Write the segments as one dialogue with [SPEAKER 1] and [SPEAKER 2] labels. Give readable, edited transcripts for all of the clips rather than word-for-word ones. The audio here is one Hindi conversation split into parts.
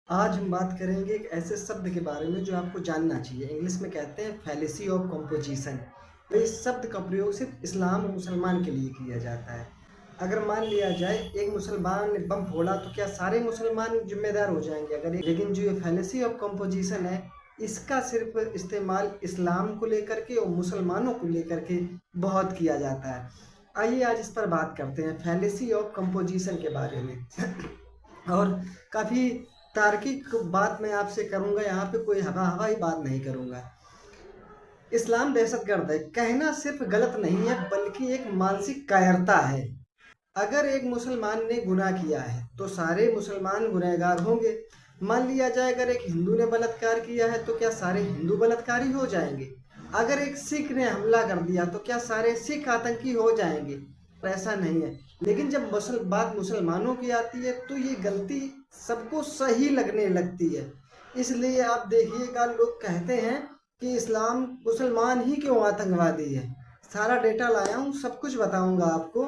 [SPEAKER 1] आज हम बात करेंगे एक ऐसे शब्द के बारे में जो आपको जानना चाहिए। इंग्लिश में कहते हैं फैलेसी ऑफ कंपोजिशन। तो इस शब्द का प्रयोग सिर्फ इस्लाम और मुसलमान के लिए किया जाता है। अगर मान लिया जाए एक मुसलमान ने बम फोड़ा तो क्या सारे मुसलमान जिम्मेदार हो जाएंगे? लेकिन जो ये फैलेसी ऑफ कंपोजिशन है, इसका सिर्फ इस्तेमाल इस्लाम को लेकर के और मुसलमानों को लेकर के बहुत किया जाता है। आइए आज इस पर बात करते हैं, फैलेसी ऑफ कंपोजिशन के बारे में। और काफ़ी तार्किक बात मैं आपसे करूंगा, यहाँ पे कोई हवाई बात नहीं करूंगा। इस्लाम दहशतगर्द है कहना सिर्फ गलत नहीं है, बल्कि एक मानसिक कायरता है। अगर एक मुसलमान ने गुनाह किया है तो सारे मुसलमान गुनहगार होंगे। मान लिया जाए अगर एक हिंदू ने बलात्कार किया है तो क्या सारे हिंदू बलात्कारी हो जाएंगे? अगर एक सिख ने हमला कर दिया तो क्या सारे सिख आतंकी हो जाएंगे? तो ऐसा नहीं है। लेकिन जब बात मुसलमानों की आती है तो ये गलती सबको सही लगने लगती है। इसलिए आप देखिएगा, लोग कहते हैं कि इस्लाम मुसलमान ही क्यों आतंकवादी है। सारा डेटा लाया हूँ, सब कुछ बताऊंगा आपको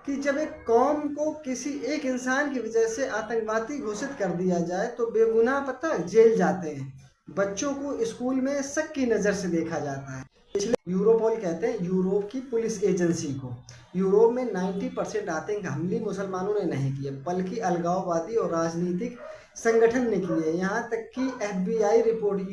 [SPEAKER 1] कि जब एक कौम को किसी एक इंसान की वजह से आतंकवादी घोषित कर दिया जाए तो बेगुनाह पता है जेल जाते हैं। बच्चों को स्कूल में शक की नज़र से देखा जाता है। इसलिए यूरोपोल कहते हैं, यूरोप की पुलिस एजेंसी को। यूरोप में 90% आतंक हमले मुसलमानों ने नहीं किए, बल्कि अलगाववादी और राजनीतिक संगठन ने किए। यहाँ तक कि FBI रिपोर्ट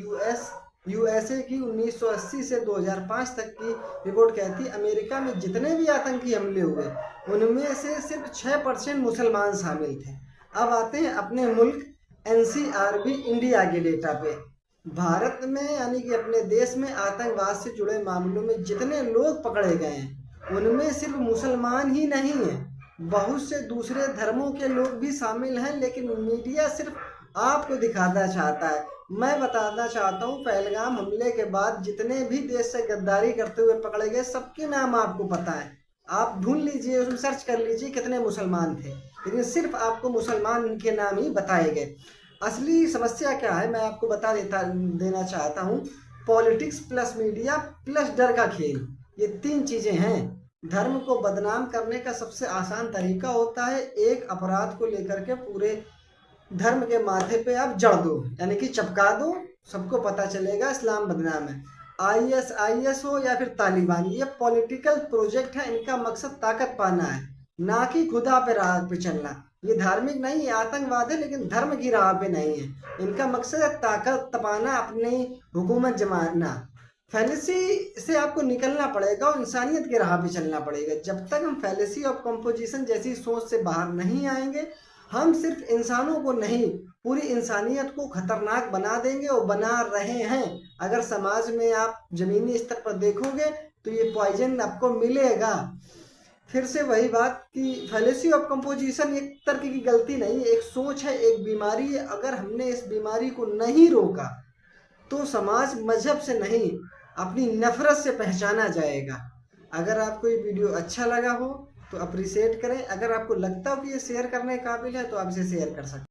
[SPEAKER 1] यूएसए की 1980 से 2005 तक की रिपोर्ट कहती है अमेरिका में जितने भी आतंकी हमले हुए उनमें से सिर्फ 6% मुसलमान शामिल थे। अब आते हैं अपने मुल्क NCRB इंडिया के डेटा पे। भारत में यानी कि अपने देश में आतंकवाद से जुड़े मामलों में जितने लोग पकड़े गए हैं उनमें सिर्फ मुसलमान ही नहीं है, बहुत से दूसरे धर्मों के लोग भी शामिल हैं। लेकिन मीडिया सिर्फ आपको दिखाना चाहता है। मैं बताना चाहता हूँ, पहलगाम हमले के बाद जितने भी देश से गद्दारी करते हुए पकड़े गए सबके नाम आपको पता है। आप ढूंढ लीजिए, उसमें सर्च कर लीजिए कितने मुसलमान थे, लेकिन सिर्फ आपको मुसलमान के नाम ही बताए गए। असली समस्या क्या है मैं आपको देना चाहता हूँ। पॉलिटिक्स प्लस मीडिया प्लस डर का खेल, ये 3 चीजें हैं। धर्म को बदनाम करने का सबसे आसान तरीका होता है एक अपराध को लेकर के पूरे धर्म के माथे पे आप जड़ दो, यानी कि चपका दो, सबको पता चलेगा इस्लाम बदनाम है। IS हो या फिर तालिबान, ये पॉलिटिकल प्रोजेक्ट है। इनका मकसद ताकत पाना है, ना कि खुदा पे राह पे चलना। ये धार्मिक नहीं है, आतंकवाद है, लेकिन धर्म की राह पे नहीं है। इनका मकसद है ताकत तपाना, अपनी हुकूमत जमाना। फैलेसी से आपको निकलना पड़ेगा और इंसानियत के राह पे चलना पड़ेगा। जब तक हम फैलेसी ऑफ कंपोजिशन जैसी सोच से बाहर नहीं आएंगे, हम सिर्फ इंसानों को नहीं पूरी इंसानियत को खतरनाक बना देंगे और बना रहे हैं। अगर समाज में आप जमीनी स्तर पर देखोगे तो ये पॉइजन आपको मिलेगा। फिर से वही बात कि फैलेसी ऑफ कंपोजिशन एक तर्क की गलती नहीं है, एक सोच है, एक बीमारी है। अगर हमने इस बीमारी को नहीं रोका तो समाज मजहब से नहीं अपनी नफरत से पहचाना जाएगा। अगर आपको ये वीडियो अच्छा लगा हो तो अप्रिशिएट करें। अगर आपको लगता हो कि ये शेयर करने के काबिल है तो आप इसे शेयर कर सकते हैं।